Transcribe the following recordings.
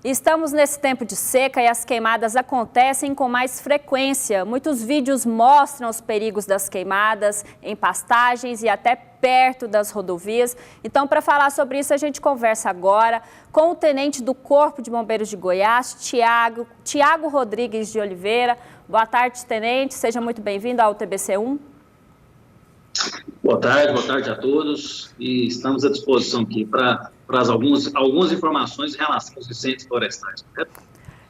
Estamos nesse tempo de seca e as queimadas acontecem com mais frequência. Muitos vídeos mostram os perigos das queimadas em pastagens e até perto das rodovias. Então, para falar sobre isso, a gente conversa agora com o tenente do Corpo de Bombeiros de Goiás, Tiago Rodrigues de Oliveira. Boa tarde, tenente. Seja muito bem-vindo ao TBC1. Boa tarde a todos e estamos à disposição aqui para algumas informações em relação aos incêndios florestais.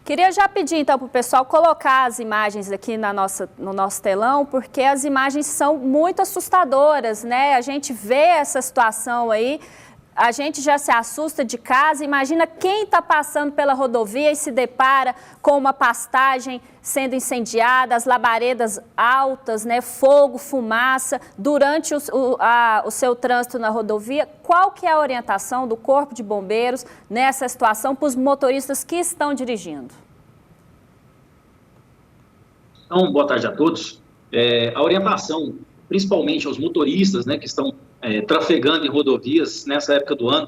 Queria já pedir então para o pessoal colocar as imagens aqui no nosso telão, porque as imagens são muito assustadoras, né? A gente vê essa situação aí, a gente já se assusta de casa. Imagina quem está passando pela rodovia e se depara com uma pastagem sendo incendiada, as labaredas altas, né, fogo, fumaça, durante o seu trânsito na rodovia. Qual que é a orientação do Corpo de Bombeiros nessa situação para os motoristas que estão dirigindo? Então, boa tarde a todos. A orientação, principalmente aos motoristas, né, que estão trafegando em rodovias nessa época do ano,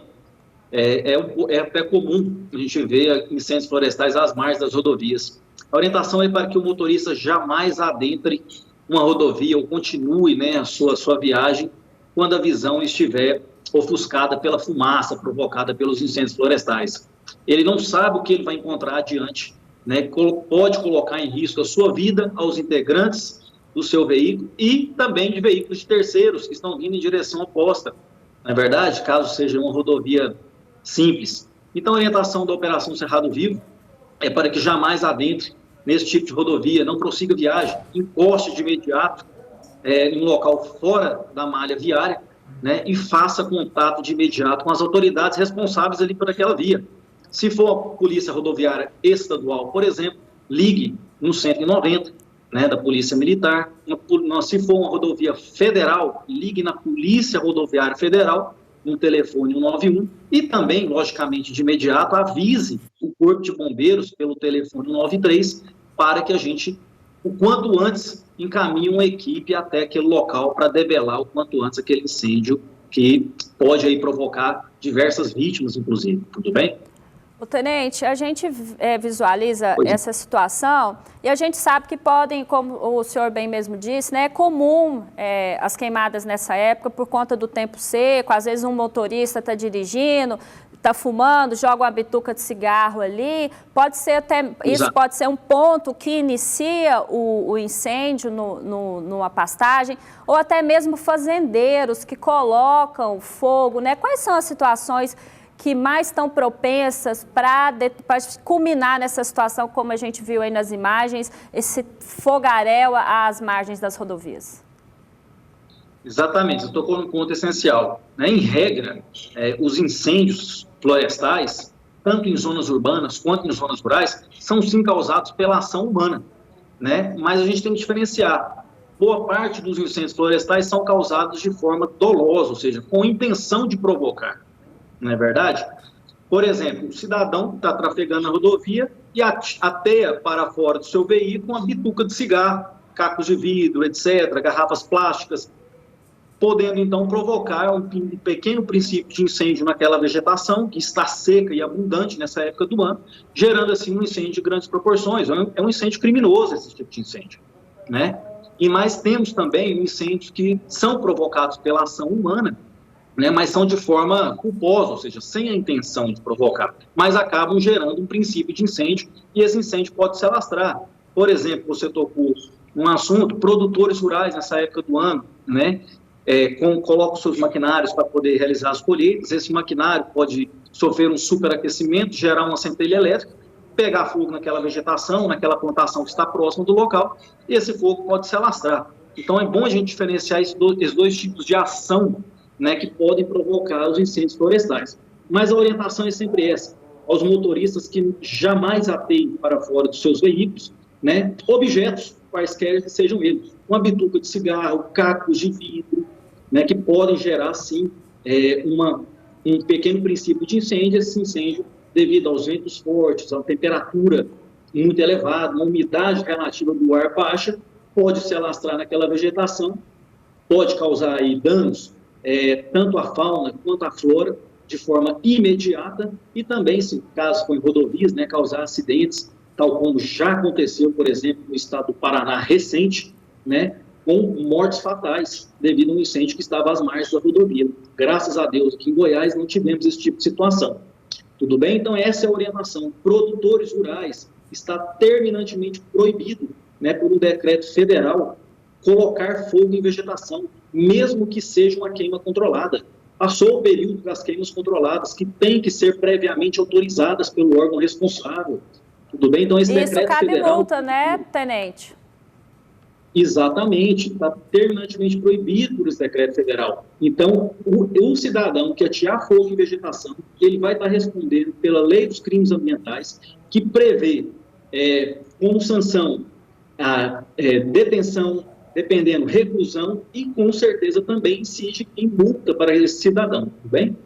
é até comum a gente ver incêndios florestais às margens das rodovias. A orientação é para que o motorista jamais adentre uma rodovia ou continue, né, a sua viagem quando a visão estiver ofuscada pela fumaça provocada pelos incêndios florestais. Ele não sabe o que ele vai encontrar adiante, né, pode colocar em risco a sua vida, aos integrantes do seu veículo e também de veículos de terceiros que estão vindo em direção oposta, na verdade, caso seja uma rodovia simples. Então, a orientação da Operação Cerrado Vivo é para que jamais adentre nesse tipo de rodovia, não prossiga viagem, encoste de imediato em um local fora da malha viária, né, e faça contato de imediato com as autoridades responsáveis ali por aquela via. Se for a Polícia Rodoviária Estadual, por exemplo, ligue no 190, né, da Polícia Militar. Se for uma rodovia federal, ligue na Polícia Rodoviária Federal, no telefone 191, e também, logicamente, de imediato, avise o Corpo de Bombeiros pelo telefone 193, para que a gente, o quanto antes, encaminhe uma equipe até aquele local para debelar o quanto antes aquele incêndio que pode aí provocar diversas vítimas, inclusive. Tudo bem? O tenente, a gente visualiza essa situação e a gente sabe que podem, como o senhor bem mesmo disse, né, é comum as queimadas nessa época por conta do tempo seco. Às vezes um motorista está dirigindo, está fumando, joga uma bituca de cigarro ali. Isso pode ser um ponto que inicia o incêndio numa pastagem, ou até mesmo fazendeiros que colocam fogo, né? Quais são as situações que mais estão propensas para culminar nessa situação, como a gente viu aí nas imagens, esse fogaréu às margens das rodovias? Exatamente, você tocou num ponto essencial. Né? Em regra, os incêndios florestais, tanto em zonas urbanas quanto em zonas rurais, são sim causados pela ação humana, né? Mas a gente tem que diferenciar. Boa parte dos incêndios florestais são causados de forma dolosa, ou seja, com intenção de provocar. Não é verdade? Por exemplo, o cidadão está trafegando na rodovia e ateia para fora do seu veículo uma bituca de cigarro, cacos de vidro, etc., garrafas plásticas, podendo então provocar um pequeno princípio de incêndio naquela vegetação que está seca e abundante nessa época do ano, gerando assim um incêndio de grandes proporções. É um incêndio criminoso esse tipo de incêndio, né? E mais temos também incêndios que são provocados pela ação humana, né, mas são de forma culposa, ou seja, sem a intenção de provocar, mas acabam gerando um princípio de incêndio e esse incêndio pode se alastrar. Por exemplo, você tocou um assunto, produtores rurais nessa época do ano, né, colocam seus maquinários para poder realizar as colheitas, esse maquinário pode sofrer um superaquecimento, gerar uma centelha elétrica, pegar fogo naquela vegetação, naquela plantação que está próxima do local, e esse fogo pode se alastrar. Então é bom a gente diferenciar esses dois tipos de ação, né, que podem provocar os incêndios florestais. Mas a orientação é sempre essa, aos motoristas que jamais ateiem para fora dos seus veículos, né, objetos, quaisquer que sejam eles, uma bituca de cigarro, cacos de vidro, né, que podem gerar, sim, um pequeno princípio de incêndio. Esse incêndio, devido aos ventos fortes, a uma temperatura muito elevada, uma umidade relativa do ar baixa, pode se alastrar naquela vegetação, pode causar aí danos, tanto à fauna quanto à flora, de forma imediata e também, se caso for em rodovias, né, causar acidentes, tal como já aconteceu, por exemplo, no estado do Paraná recente, né, com mortes fatais devido a um incêndio que estava às margens da rodovia. Graças a Deus, aqui em Goiás não tivemos esse tipo de situação. Tudo bem? Então, essa é a orientação. Produtores rurais está terminantemente proibido, né, por um decreto federal, colocar fogo em vegetação, mesmo que seja uma queima controlada. Passou o período das queimas controladas, que têm que ser previamente autorizadas pelo órgão responsável. Tudo bem? Então, esse decreto cabe federal... multa, né, tenente? Exatamente, está terminantemente proibido por esse decreto federal. Então, o cidadão que atear fogo em vegetação, ele vai estar respondendo pela Lei dos Crimes Ambientais, que prevê como sanção a detenção, dependendo, reclusão e, com certeza, também incide em multa para esse cidadão, tudo bem?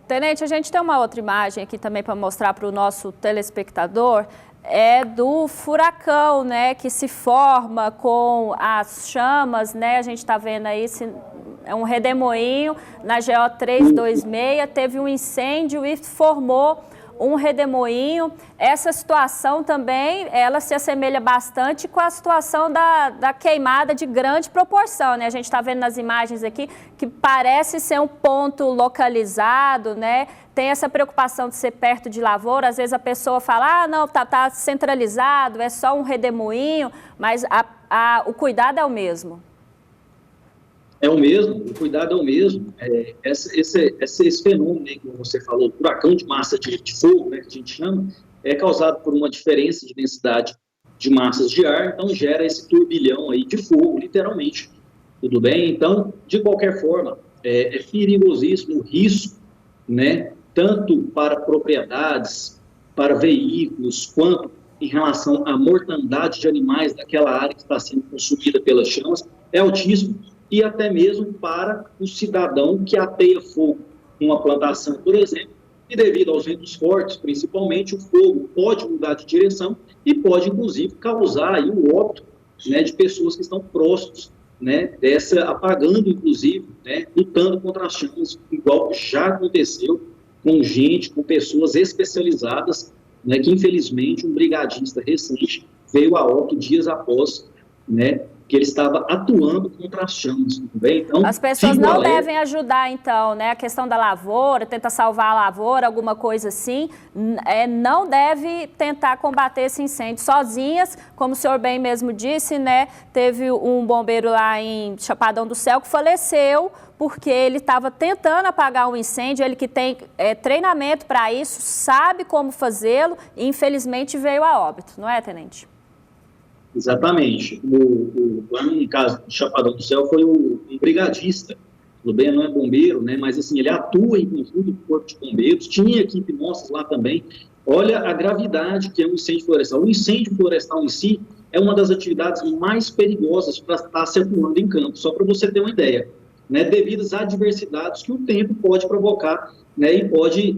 Tenente, a gente tem uma outra imagem aqui também para mostrar para o nosso telespectador, é do furacão, né, que se forma com as chamas, né, a gente está vendo aí, é um redemoinho na GO 326, teve um incêndio e formou um redemoinho. Essa situação também, ela se assemelha bastante com a situação da queimada de grande proporção, né? A gente está vendo nas imagens aqui que parece ser um ponto localizado, né? Tem essa preocupação de ser perto de lavoura. Às vezes a pessoa fala, ah, não, tá centralizado, é só um redemoinho, mas o cuidado é o mesmo. É o mesmo, o cuidado é o mesmo. Esse fenômeno, né, que você falou, furacão de massa de fogo, né, que a gente chama, é causado por uma diferença de densidade de massas de ar, então gera esse turbilhão aí de fogo, literalmente. Tudo bem? Então, de qualquer forma, é perigosíssimo o risco, né, tanto para propriedades, para veículos, quanto em relação à mortandade de animais daquela área que está sendo consumida pelas chamas, é altíssimo. E até mesmo para o cidadão que ateia fogo em uma plantação, por exemplo, e devido aos ventos fortes, principalmente, o fogo pode mudar de direção e pode, inclusive, causar aí o óbito, né, de pessoas que estão próximas, né, apagando, inclusive, né, lutando contra as chamas, igual já aconteceu com pessoas especializadas, né, que, infelizmente, um brigadista recente veio a óbito dias após, né, que ele estava atuando contra as chamas, tudo bem? Então, as pessoas não devem ajudar, então, né? A questão da lavoura, tentar salvar a lavoura, alguma coisa assim, não deve tentar combater esse incêndio sozinhas, como o senhor bem mesmo disse, né? Teve um bombeiro lá em Chapadão do Céu que faleceu porque ele estava tentando apagar um incêndio, ele que tem treinamento para isso, sabe como fazê-lo e, infelizmente, veio a óbito, não é, tenente? Exatamente. Lá no caso de Chapadão do Céu foi um brigadista, tudo bem, não é bombeiro, né, mas assim, ele atua em conjunto com o Corpo de Bombeiros, tinha equipe nossa lá também. Olha a gravidade que é um incêndio florestal. O incêndio florestal em si é uma das atividades mais perigosas para estar circulando em campo, só para você ter uma ideia, né, devido às adversidades que o tempo pode provocar, né, e pode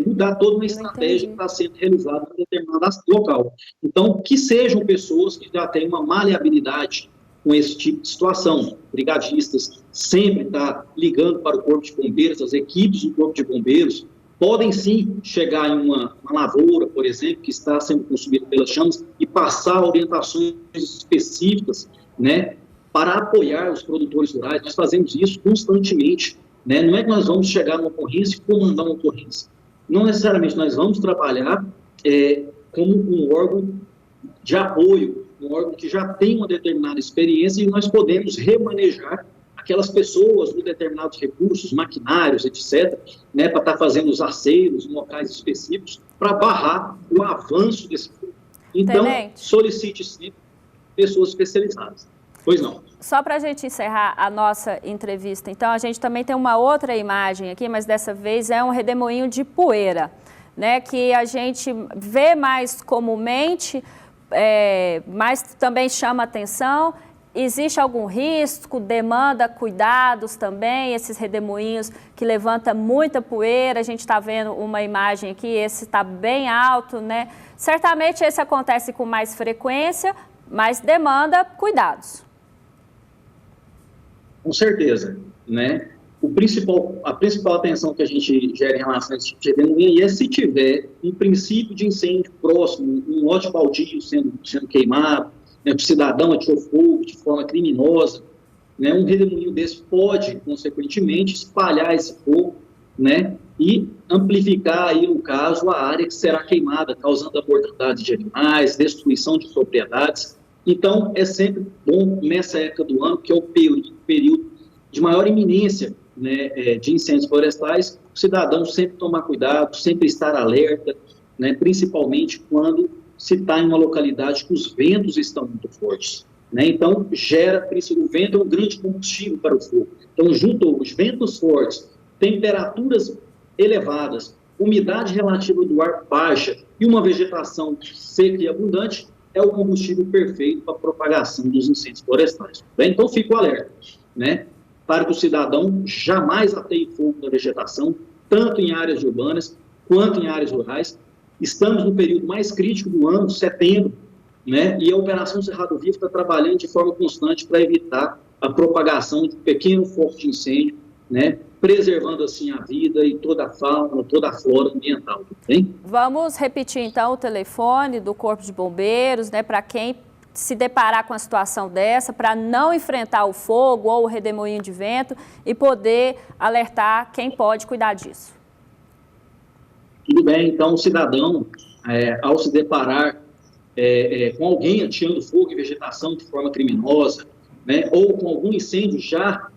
mudar toda uma estratégia que está sendo realizada em determinado local. Então, que sejam pessoas que já têm uma maleabilidade com esse tipo de situação. Brigadistas sempre tá ligando para o Corpo de Bombeiros, as equipes do Corpo de Bombeiros podem sim chegar em uma lavoura, por exemplo, que está sendo consumida pelas chamas e passar orientações específicas, né, para apoiar os produtores rurais. Nós fazemos isso constantemente. Né? Não é que nós vamos chegar numa ocorrência e comandar uma ocorrência. Não necessariamente nós vamos trabalhar como um órgão de apoio, um órgão que já tem uma determinada experiência e nós podemos remanejar aquelas pessoas com determinados recursos, maquinários, etc., né, para estar fazendo os aceiros em locais específicos para barrar o avanço desse fogo. Então, solicite sempre pessoas especializadas. Pois não. Só para a gente encerrar a nossa entrevista, então, a gente também tem uma outra imagem aqui, mas dessa vez é um redemoinho de poeira, né, que a gente vê mais comumente, mas também chama atenção. Existe algum risco, demanda cuidados também, esses redemoinhos que levantam muita poeira, a gente está vendo uma imagem aqui, esse está bem alto, né? Certamente esse acontece com mais frequência, mas demanda cuidados. Com certeza, né? a principal atenção que a gente gera em relação a esse tipo de redemoinho é se tiver um princípio de incêndio próximo, um lote baldio sendo queimado, né, o cidadão atirou fogo de forma criminosa, né, um redemoinho desse pode, consequentemente, espalhar esse fogo, né, e amplificar aí, no caso, a área que será queimada, causando a mortandade de animais, destruição de propriedades. Então, é sempre bom, nessa época do ano, que é o período de maior iminência, né, de incêndios florestais, o cidadão sempre tomar cuidado, sempre estar alerta, né, principalmente quando se está em uma localidade que os ventos estão muito fortes. Né? Então, o vento é um grande combustível para o fogo. Então, junto aos ventos fortes, temperaturas elevadas, umidade relativa do ar baixa e uma vegetação seca e abundante, é o combustível perfeito para a propagação dos incêndios florestais. Bem? Então, fico alerta, né, para que o cidadão jamais ateie fogo na vegetação, tanto em áreas urbanas quanto em áreas rurais. Estamos no período mais crítico do ano, setembro, né, e a Operação Cerrado Vivo está trabalhando de forma constante para evitar a propagação de um pequeno foco de incêndio, né, preservando assim a vida e toda a fauna, toda a flora ambiental. Hein? Vamos repetir então o telefone do Corpo de Bombeiros, né, para quem se deparar com a situação dessa, para não enfrentar o fogo ou o redemoinho de vento e poder alertar quem pode cuidar disso. Tudo bem, então o cidadão, ao se deparar com alguém atirando fogo e vegetação de forma criminosa, né, ou com algum incêndio já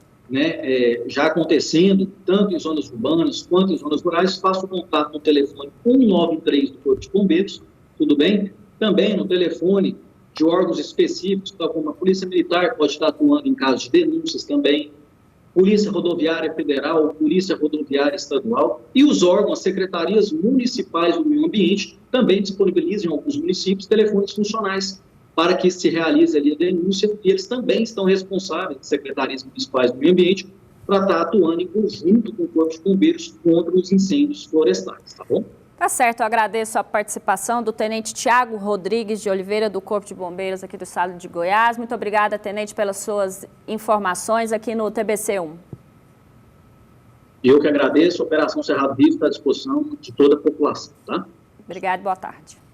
acontecendo, tanto em zonas urbanas quanto em zonas rurais, faça o contato no telefone 193 do Corpo de Bombeiros, tudo bem? Também no telefone de órgãos específicos, como a Polícia Militar pode estar atuando em casos de denúncias também, Polícia Rodoviária Federal, Polícia Rodoviária Estadual e os órgãos, as secretarias municipais do meio ambiente também disponibilizam em alguns municípios telefones funcionais para que se realize ali a denúncia, e eles também estão responsáveis, secretarias municipais do meio ambiente, para estar atuando em conjunto com o Corpo de Bombeiros contra os incêndios florestais, tá bom? Tá certo, eu agradeço a participação do Tenente Tiago Rodrigues de Oliveira, do Corpo de Bombeiros aqui do estado de Goiás. Muito obrigada, Tenente, pelas suas informações aqui no TBC1. Eu que agradeço, a Operação Cerrado Vivo está à disposição de toda a população, tá? Obrigada, boa tarde.